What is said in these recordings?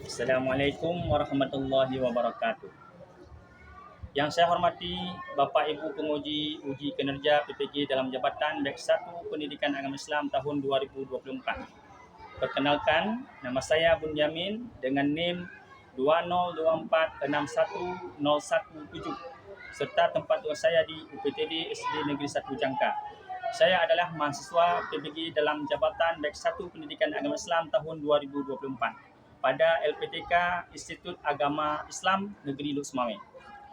Assalamualaikum warahmatullahi wabarakatuh. Yang saya hormati Bapak Ibu penguji uji kinerja PPG dalam jabatan Beg 1 Pendidikan Agama Islam tahun 2024. Perkenalkan, nama saya Bunyamin dengan NIM 202461017 serta tempat tinggal saya di UPTD SD Negeri 1 Jangka. Saya adalah mahasiswa PPG dalam jabatan Beg 1 Pendidikan Agama Islam tahun 2024 pada LPTK Institut Agama Islam Negeri Luxmawe.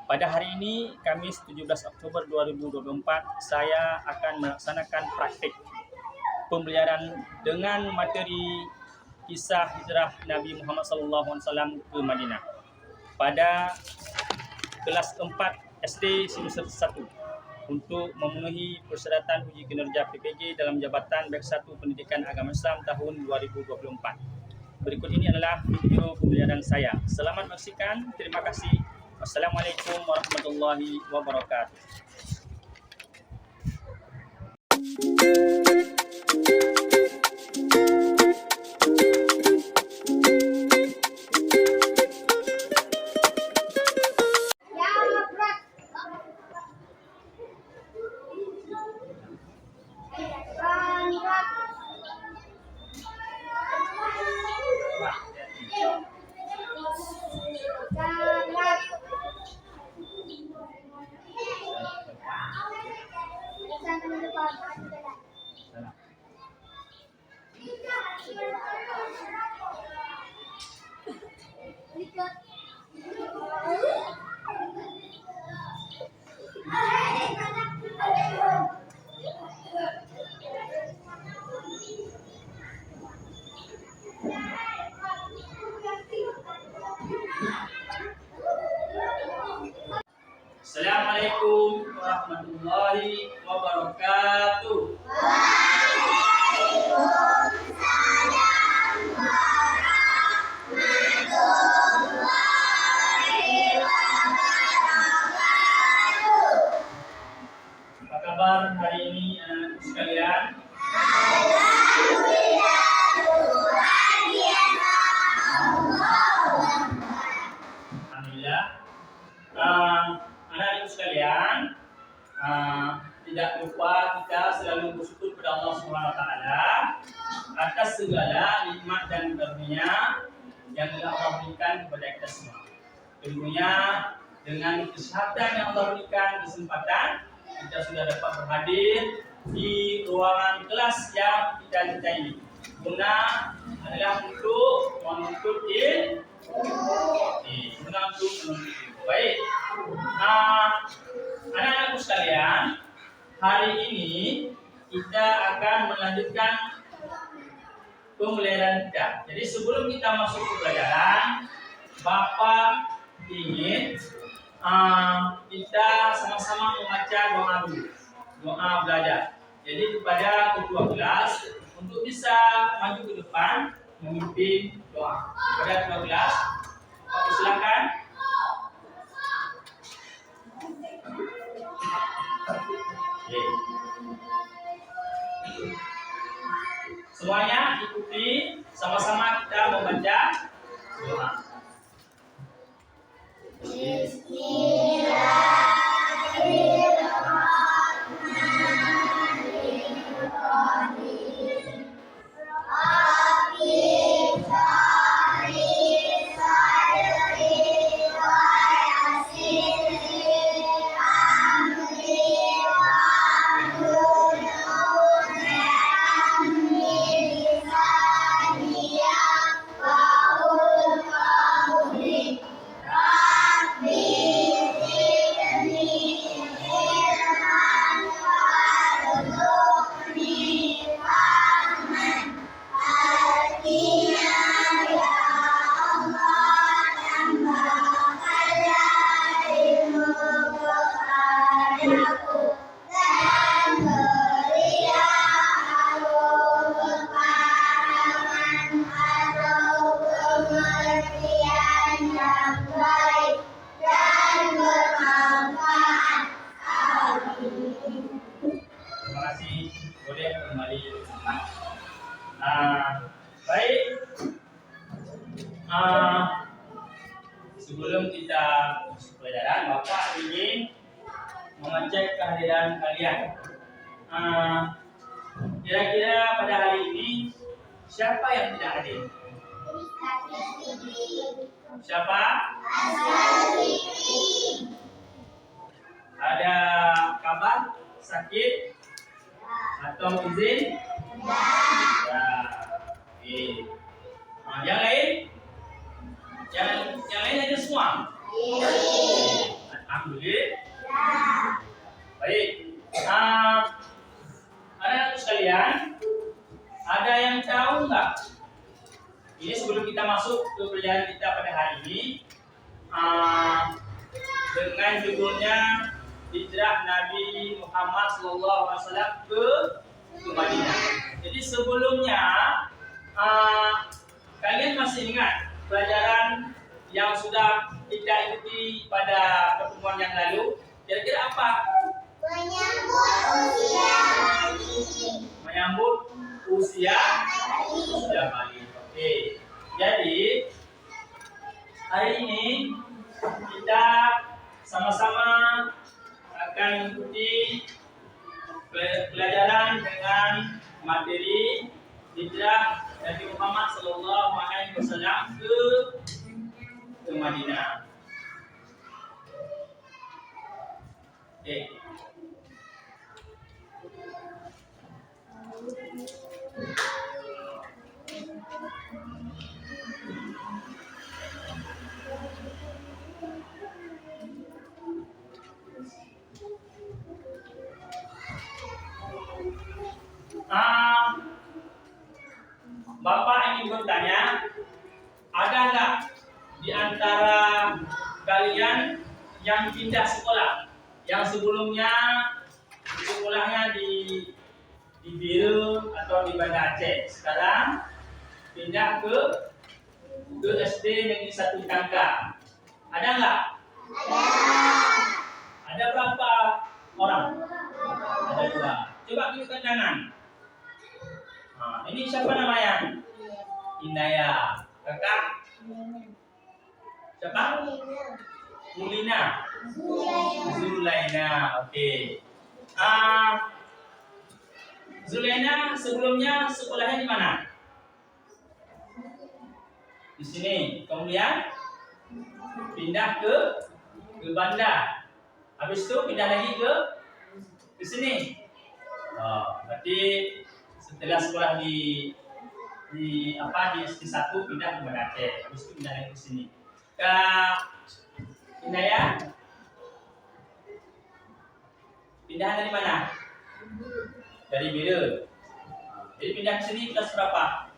Pada hari ini, Kamis 17 Oktober 2024, saya akan melaksanakan praktik pembelajaran dengan materi kisah hijrah Nabi Muhammad SAW ke Madinah pada kelas 4 SD semester 1 untuk memenuhi persyaratan uji kinerja PPG dalam jabatan Beg 1 Pendidikan Agama Islam tahun 2024. Berikut ini adalah video pembelajaran saya. Selamat menyaksikan. Terima kasih. Wassalamualaikum warahmatullahi wabarakatuh. Assalamualaikum warahmatullahi wabarakatuh. Apa kabar hari ini anak-anak sekalian? Alhamdulillah. Anak-anak sekalian, tidak lupa kita selalu bersyukur kepada Allah Subhanahu wa taala atas segala nikmat dan karunia yang telah Allah berikan kepada kita semua. Tentunya dengan kesehatan yang Allah berikan, kesempatan kita sudah dapat berhadir di ruangan kelas yang kita cintai ini. Guna adalah untuk menuntut ilmu. Baik, anak-anakku sekalian, hari ini kita akan melanjutkan pembelajaran kita. Jadi sebelum kita masuk ke pelajaran, Bapak ingin kita sama-sama membaca doa dulu, doa belajar. Jadi kepada ketua kelas untuk bisa maju ke depan memimpin doa. Kepada ketua kelas, Bapak silakan. Semuanya ikuti, sama-sama kita membaca doa. Sebelum kita pelajaran, Bapak ingin mengecek kehadiran kalian. Kira-kira pada hari ini siapa yang tidak hadir? Siapa? Ada kabar sakit atau izin? Ya. Oke. Yang lain? Yang lain ada semua? Alhamdulillah. Baik. Anak-anak sekalian, ada yang tahu nggak? Ini sebelum kita masuk ke pelajaran kita pada hari ini, dengan judulnya Hijrah Nabi Muhammad SAW ke Madinah. Jadi sebelumnya, kalian masih ingat pelajaran yang sudah kita ikuti pada pertemuan yang lalu? Kira-kira apa? Menyambut usia Bali. Oke. Jadi hari ini kita sama-sama akan mengikuti pelajaran dengan materi hijrah Nabi Muhammad SAW ke Madinah. Oke. Bapak ingin bertanya, ada nggak di antara kalian yang pindah sekolah, yang sebelumnya sekolahnya di Biru atau di Banda Aceh, sekarang pindah ke SD Negeri 1 Tangka? Ada nggak? Ada berapa orang? Ada 2. Coba tunjukkan tangan. Ini siapa namanya? Inaya. Kakak? Siapa? Mulina. Zulaina. Oke. Zulaina sebelumnya sekolahnya di mana? Di sini. Kemudian pindah ke Banda. Habis itu pindah lagi ke sini. Berarti setelah sekolah di SD 1 pindah ke Banda Aceh. Habis itu pindah lagi ke sini. Inaya pindah dari mana? Dari Biru. Jadi pindah ke sini kelas berapa?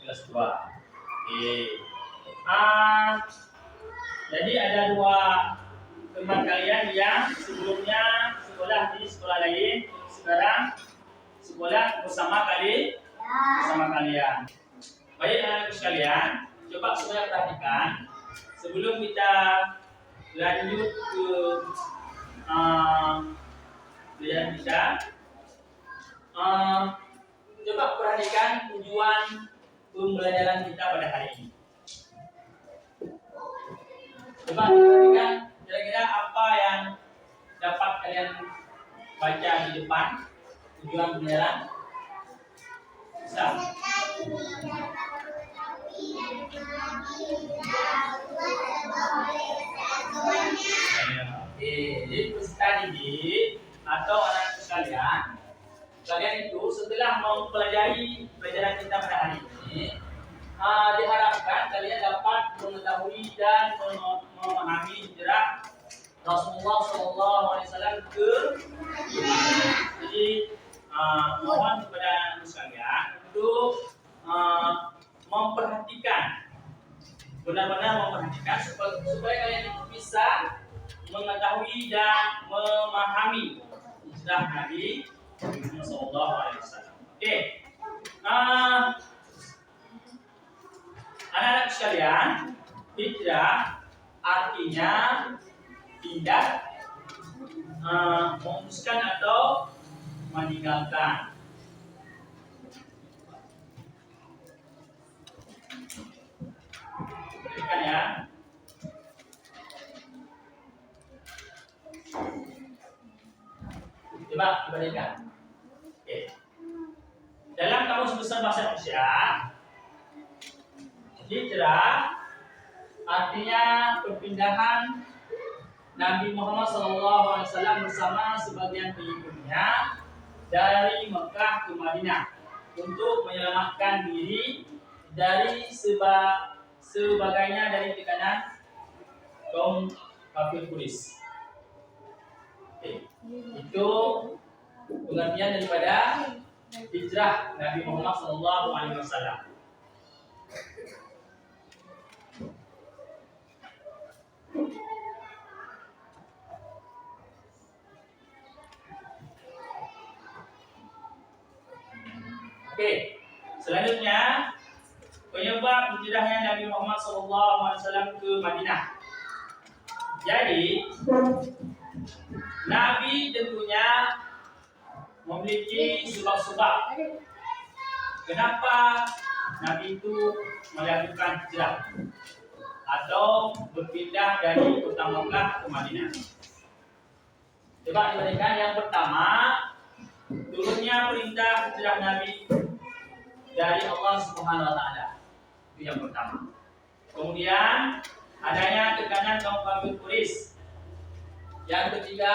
Kelas 2. Oke. Jadi ada 2 teman kalian yang sebelumnya sekolah di sekolah lain, sekarang sekolah bersama kalian. Baik anak-anak sekalian, coba semuanya perhatikan sebelum kita lanjut ke pelajaran kita. Coba perhatikan tujuan pembelajaran kita pada hari ini. Coba perhatikan kira-kira apa yang dapat kalian baca di depan tujuan pembelajaran. Bisa? Jadi peserta didik atau anak sekalian, kalian itu setelah mempelajari pelajaran kita pada hari ini, diharapkan kalian dapat mengetahui dan memahami hijrah Rasulullah SAW ke Madinah. Jadi mohon kepada anak sekalian untuk benar-benar memperhatikan supaya kalian itu bisa mengetahui dan memahami hijrah Nabi Muhammad SAW. Oke. Anak-anak sekalian, hijrah artinya pindah, memutuskan atau meninggalkan. Coba dibandingkan. Oke. Dalam kamus besar bahasa Indonesia, hijrah artinya perpindahan Nabi Muhammad SAW bersama sebagian pengikutnya dari Mekah ke Madinah untuk menyelamatkan diri dari sebagainya dari tekanan kaum kafir Quraisy. Itu pengertian daripada hijrah Nabi Muhammad SAW. Oke, selanjutnya penyebab hijrahnya Nabi Muhammad SAW ke Madinah. Jadi, Nabi tentunya memiliki sebab-sebab kenapa Nabi itu melakukan hijrah atau berpindah dari kota Mekah ke Madinah. Coba dibandingkan. Yang pertama, turunnya perintah hijrah Nabi dari Allah Subhanahu wa taala. Itu yang pertama. Kemudian adanya tekanan kaum kafir Quraisy. Yang ketiga,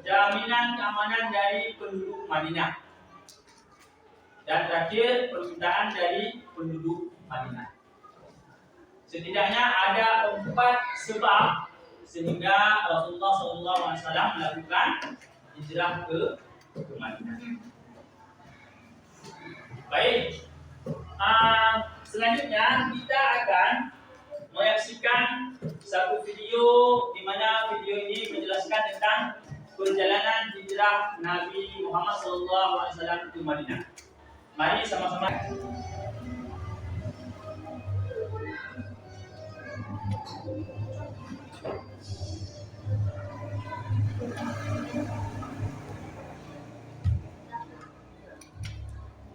jaminan keamanan dari penduduk Madinah. Dan terakhir, permintaan dari penduduk Madinah. Setidaknya ada 4 sebab sehingga Rasulullah SAW melakukan hijrah ke Madinah. Baik, selanjutnya kita akan menyaksikan satu video di mana video ini menjelaskan tentang perjalanan hijrah Nabi Muhammad SAW ke Madinah. Mari sama-sama.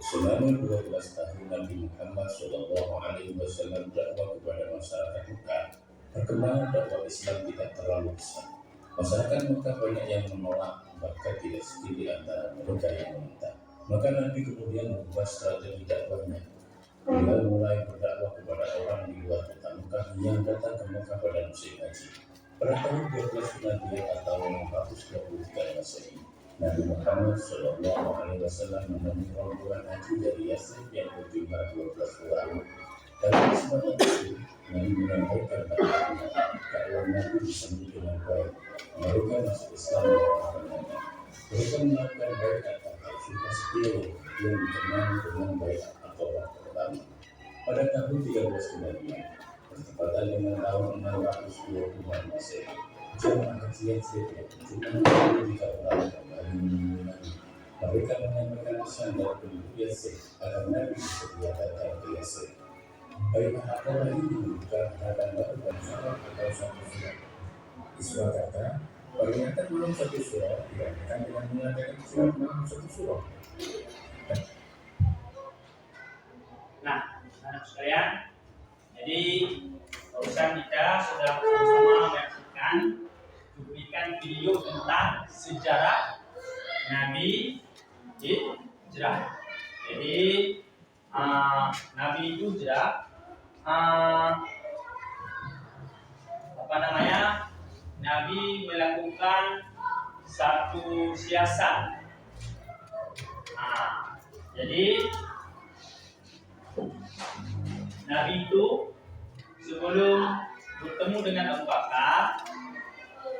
Selama 12 tahun Nabi Muhammad SAW dakwah kepada masyarakat Mekah, perkembangan dakwah Islam tidak terlalu besar. Masyarakat Mekah banyak yang menolak, bahkan tidak sedikit di antara mereka yang meminta. Maka Nabi kemudian mengubah strategi dakwahnya. Beliau mulai berdakwah kepada orang di luar kota Mekah yang datang ke Mekah pada musim haji. Pada tahun 12 Hijriah atau 423 Masehi, Nabi Muhammad SAW menemui rombongan haji dari Yathrib yang berjumlah 12 orang. Dalam kesempatan itu, Nabi menyampaikan dakwah Nabi disambut dengan baik. Mereka masuk Islam dengan mereka melakukan baiat atau sumpah setia yang dikenal dengan baiat atau pertama. Pada tahun 13 Hijriah, bertepatan dengan tahun 620 Masehi, jemaah haji Yathrib jumlah 3 orang kembali menemui Nabi. Mereka menyampaikan pesan dari penduduk Yathrib agar Nabi bersedia datang ke Yathrib. Baiat apa ini bukan harapan baru dan syarat atau satu surat. Iswa kata, peringatan belum satu surah dibandingkan dengan mengadakan surat dalam satu surah. Nah, anak sekalian, jadi barusan kita sudah bersama menyaksikan cuplikan video tentang sejarah Nabi hijrah. Jadi Nabi itu hijrah, Nabi melakukan satu siasat. Jadi Nabi itu sebelum bertemu dengan Abu Bakar,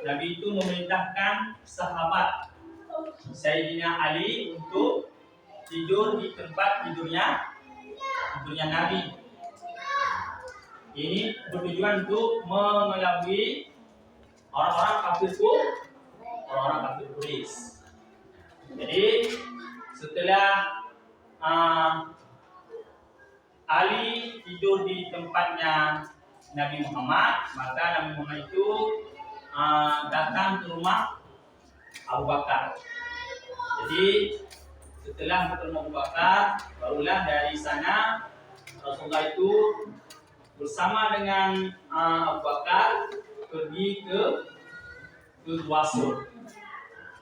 Nabi itu memerintahkan sahabat Sayyidina Ali untuk tidur di tempat tidurnya Nabi. Ini bertujuan untuk mengelabui orang-orang kafir Quraisy. Jadi setelah Ali tidur di tempatnya Nabi Muhammad, maka Nabi Muhammad itu datang ke rumah Abu Bakar. Jadi setelah bertemu Abu Bakar, barulah dari sana Rasulullah itu bersama dengan Abu Bakar pergi ke Gua Sur.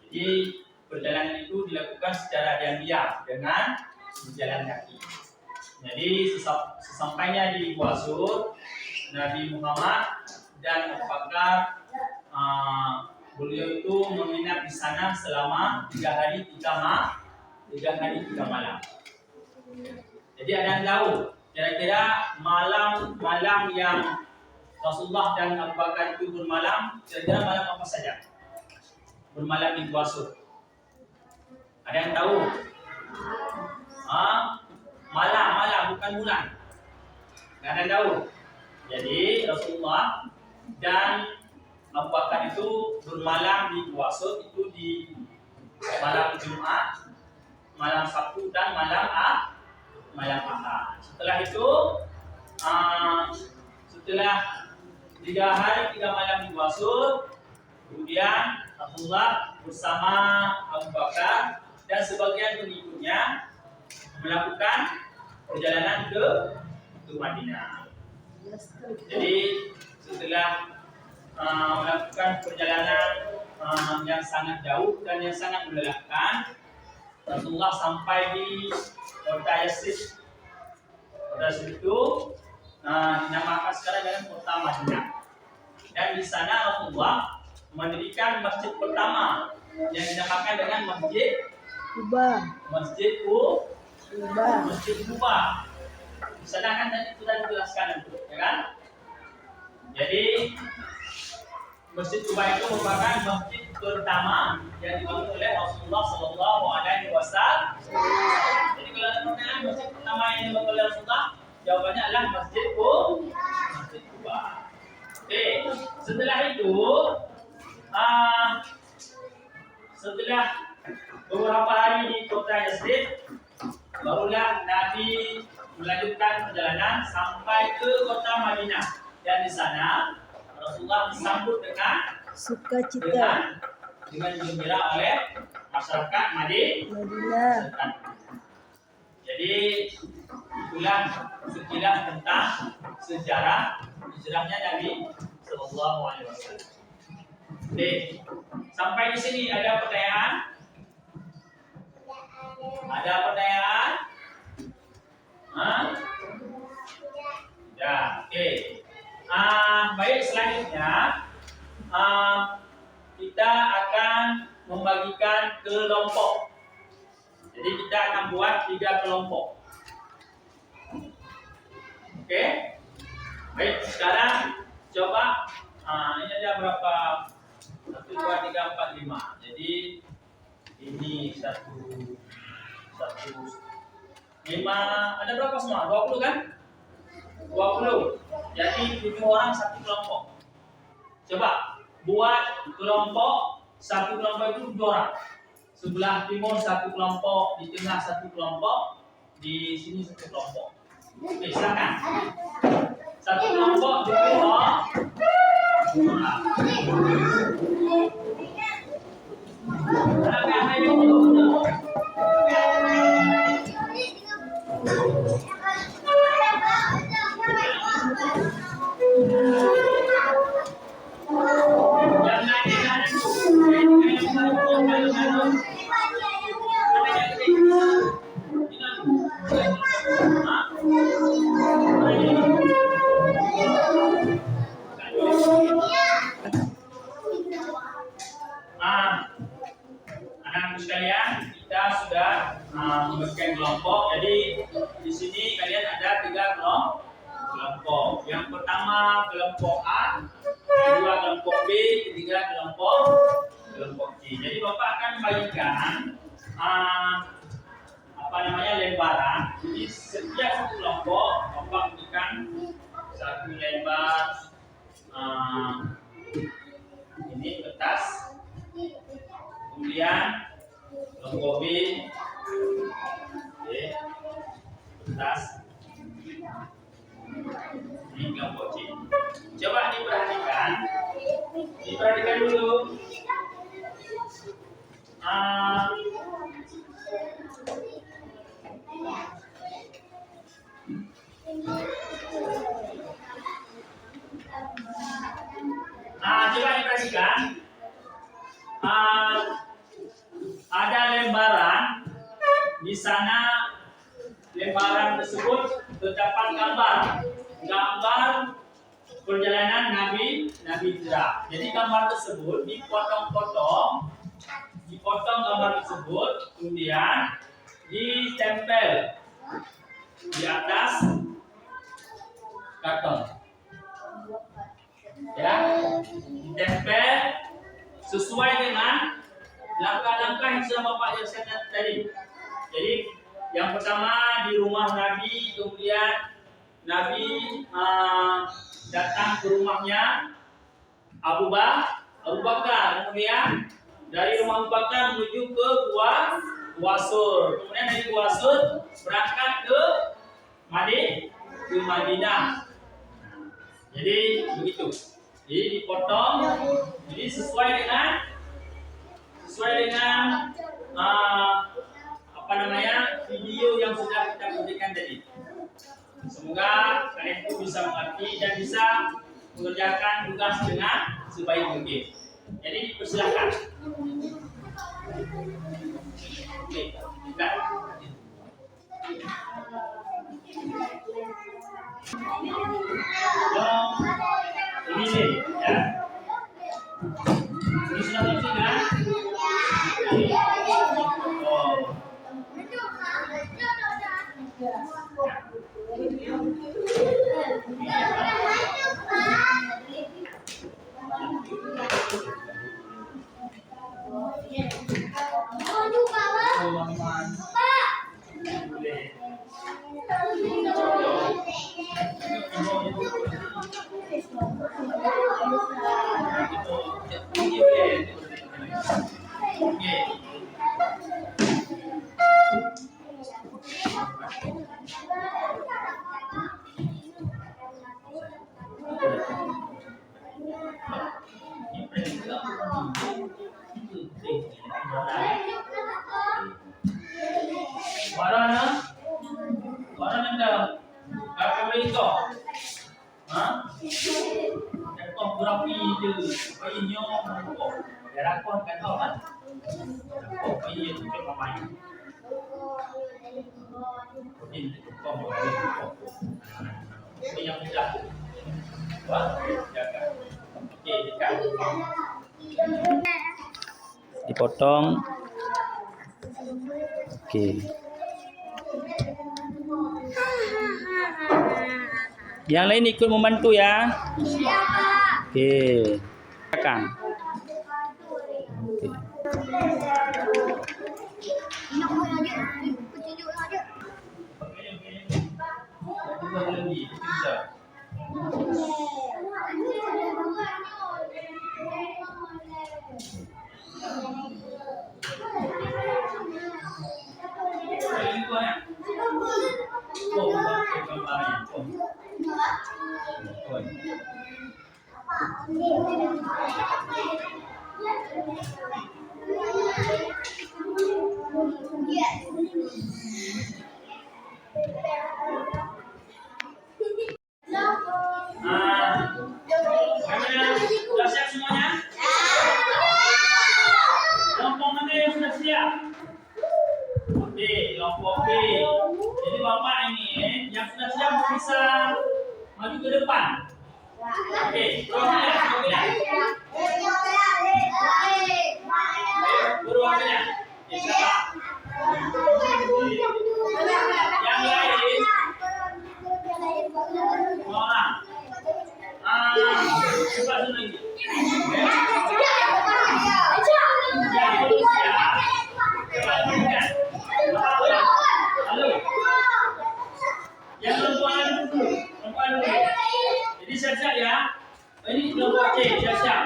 Jadi perjalanan itu dilakukan secara diam-diam dengan berjalan kaki. Jadi sesampainya di Gua Sur, Nabi Muhammad dan Abu Bakar beliau itu menginap di sana selama 3 hari 3 malam. Jadi ada yang tahu kira-kira malam yang Rasulullah dan Abu Bakar itu bermalam, kira-kira malam apa saja? Bermalam di Gua Sur. Ada yang tahu? Malam bukan bulan. Nggak ada yang tahu. Jadi Rasulullah dan Abu Bakar itu bermalam di Gua Sur itu di malam Jumat, malam Sabtu dan malam Ahad. Setelah itu setelah 3 hari 3 malam di Gua Sur, kemudian Rasulullah bersama Abu Bakar dan sebagian pengikutnya melakukan perjalanan ke Madinah. Jadi setelah melakukan perjalanan yang sangat jauh dan yang sangat melelahkan, Rasulullah sampai di kota Yastrib. Kota Yastrib itu dinamakan sekarang dengan kota Madinah. Dan di sana Rasulullah mendirikan masjid pertama yang dinamakan dengan Masjid Quba. Di sana kan tadi sudah dijelaskan itu, ya kan? Jadi Masjid Quba itu merupakan masjid pertama yang dibangun oleh Rasulullah Sallallahu Alaihi Wasallam. Jadi kalau ada pertanyaan masjid pertama yang dibangun oleh Rasulullah, jawabannya adalah Masjid Quba. Oke, setelah itu, setelah beberapa hari di kota Yastrib, barulah Nabi melanjutkan perjalanan sampai ke kota Madinah. Dan di sana Rasulullah disambut dengan sukacita dengan gembira oleh masyarakat Madinah. Jadi itulah sekilas tentang sejarah hijrahnya Nabi Sallallahu Alaihi Wasallam. Oke, sampai di sini ada pertanyaan? Ada pertanyaan? Ya, oke. Baik, selanjutnya kita akan membagikan kelompok. Jadi kita akan buat 3 kelompok. Oke. Baik, sekarang coba ini ada berapa? 1, 2, 3, 4, 5. Jadi ini 1, 5. Ada berapa semua? 20 kan? 20. Jadi 7 orang 1 kelompok. Coba buat kelompok, 1 kelompok itu 7 orang. Sebelah timur 1 kelompok, di tengah 1 kelompok, di sini 1 kelompok. Oke, silakan. 1 kelompok 7 orang. Anak-anak sekalian, kita sudah membagikan kelompok. Jadi di sini kalian ada 3 kelompok. Yang pertama kelompok A, kedua kelompok B, ketiga kelompok C. Jadi Bapak akan membagikan lembaran. Jadi setiap 1 kelompok Bapak berikan 1 lembar ini kertas. Kemudian kelompok B, kertas. Ini kelompok C. Coba diperhatikan dulu. Coba diperhatikan. di sana lembaran tersebut terdapat gambar perjalanan Nabi Hijrah. Jadi gambar tersebut dipotong gambar tersebut, kemudian ditempel di atas karton. Ya, ditempel sesuai dengan langkah-langkah yang sudah Bapak jelaskan tadi. Jadi yang pertama di rumah Nabi, kemudian Nabi datang ke rumahnya Abu Bakar, kemudian dari rumah Abu Bakar menuju ke Gua Sur, kemudian dari Gua Sur berangkat ke Madinah. Jadi begitu. Jadi dipotong, jadi sesuai dengan video yang sudah kita berikan tadi. Semoga kalian itu bisa mengerti dan bisa mengerjakan tugas dengan sebaik mungkin. Jadi dipersilakan. Oke, kita. Ini sih, ya. Ini sudah ngerti kan? Oh. Warna dah. Kakak beli kau. Kau berapi je. Bayi nyok. Ya rakon kan kau kan? Kau bayi tu cuma main. Ini kau boleh kau. Ini yang mudah. Wah, jaga. Okey, dekat. Dipotong. Okey. Yang lain ikut membantu ya. Iya, Pak. Okey. Silakan. Okey. Sudah siap semuanya? Kelompok mana yang sudah siap? Oke, kelompok B. Jadi Bapak ini yang sudah siap bisa maju ke depan. Oke, perwakilan. Perwakilan. Siapa? Yang lain? Orang. Cepat lagi. Halo. Yang perempuan dulu. Jadi siap-siap ya. Ini kelompok C, siap-siap.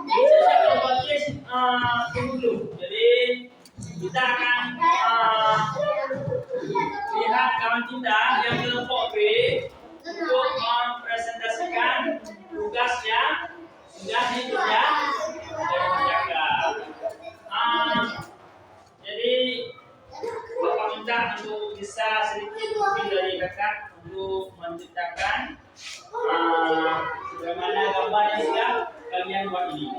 Siap-siap kelompok C tunggu dulu. Jadi kita akan lihat kawan kita yang kelompok B untuk mempresentasikan tugasnya sudah dikerjakan. Jadi Bapak minta untuk bisa sedikit mungkin dari kakak untuk menciptakan bagaimana gambar yang sudah kalian buat ini.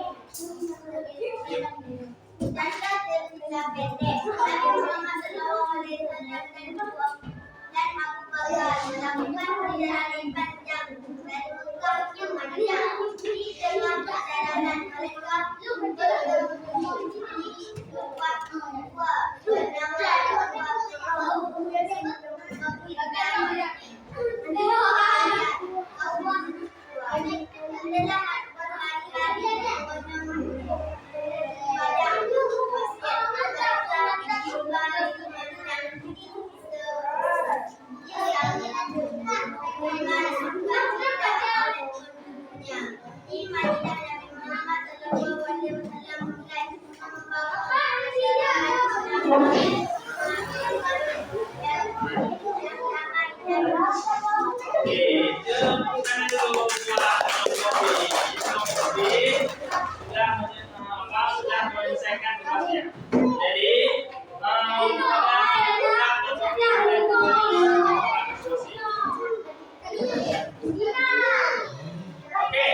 Oke,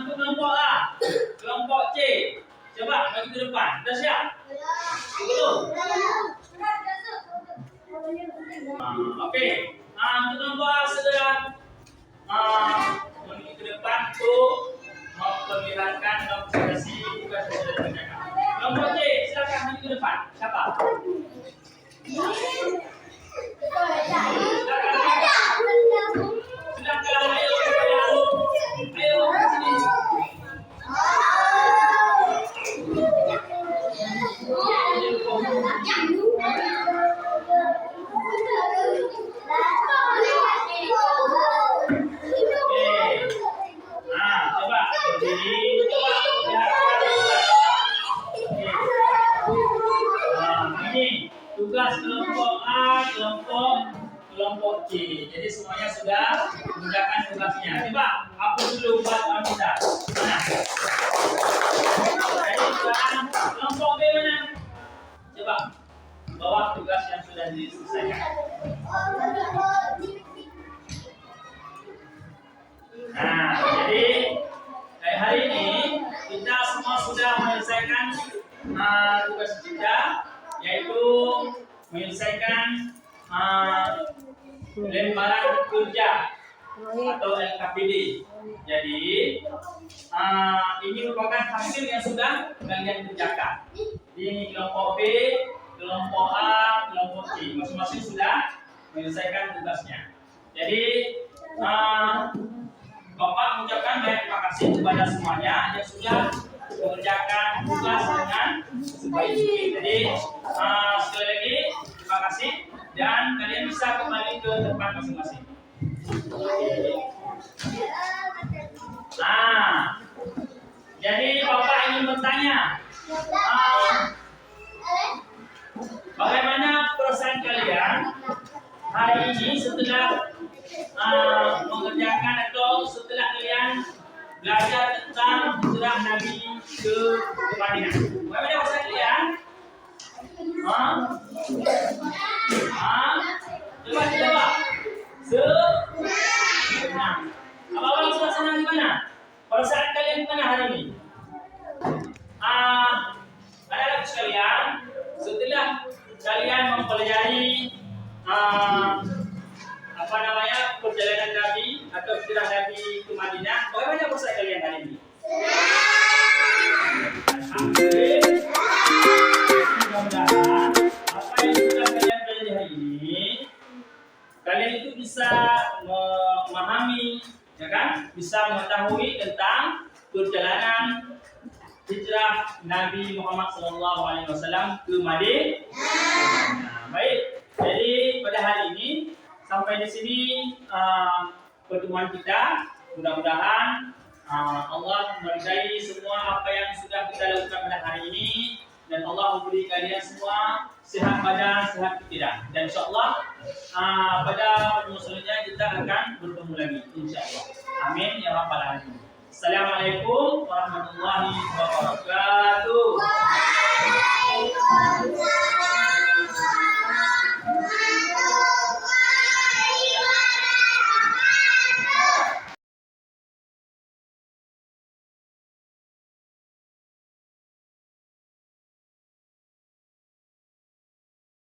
untuk kelompok A, kelompok C, coba bagi ke depan. Sudah siap? Belum? Oke, untuk kelompok A segera menuju ke depan untuk memperlihatkan demonstrasi tugas yang sudah dikerjakan. Kelompok C, silakan maju ke depan. Siapa? Silakan, ayo ke sini. Coba berdiri, coba ini tugas kelompok A, kelompok C. Jadi semuanya sudah mengerjakan tugasnya. Coba hapus dulu buat orang kita. Mana? Jadi kelompok B mana? Coba bawa tugas yang sudah diselesaikan. Nah, jadi hari ini kita semua sudah menyelesaikan tugas kita, yaitu menyelesaikan lembaran kerja atau LKPD. Jadi ini merupakan hasil yang sudah kalian kerjakan. Di kelompok B, kelompok A, kelompok C, masing-masing sudah menyelesaikan tugasnya. Jadi Bapak mengucapkan banyak terima kasih kepada semuanya yang sudah mengerjakan tugas dengan sebaik-baiknya. Jadi sekali lagi terima kasih dan kalian bisa kembali ke tempat masing-masing. Nah, jadi Bapak ingin bertanya, bagaimana perasaan kalian hari ini setelah mengerjakan atau setelah kalian belajar tentang hijrah Nabi ke Madinah? Bagaimana perasaan kalian? Coba. Senang. Apa suasana gimana? Perasaan kalian gimana hari ini? Anak-anak sekalian, setelah kalian mempelajari perjalanan Nabi atau hijrah Nabi ke Madinah, bagaimana perasaan kalian hari ini? Alhamdulillah. Mudah-mudahan apa yang sudah kalian pelajari hari ini, kalian itu bisa memahami, ya kan? Bisa mengetahui tentang perjalanan hijrah Nabi Muhammad SAW ke Madinah. Nah, baik. Jadi pada hari ini sampai di sini pertemuan kita. Mudah-mudahan Allah meridai semua apa yang sudah kita lakukan pada hari ini, dan Allah memberi kalian semua sehat badan, sehat pikiran. Dan insyaallah pada pertemuan selanjutnya kita akan bertemu lagi insyaallah. Amin ya rabbal alamin. Assalamualaikum warahmatullahi wabarakatuh.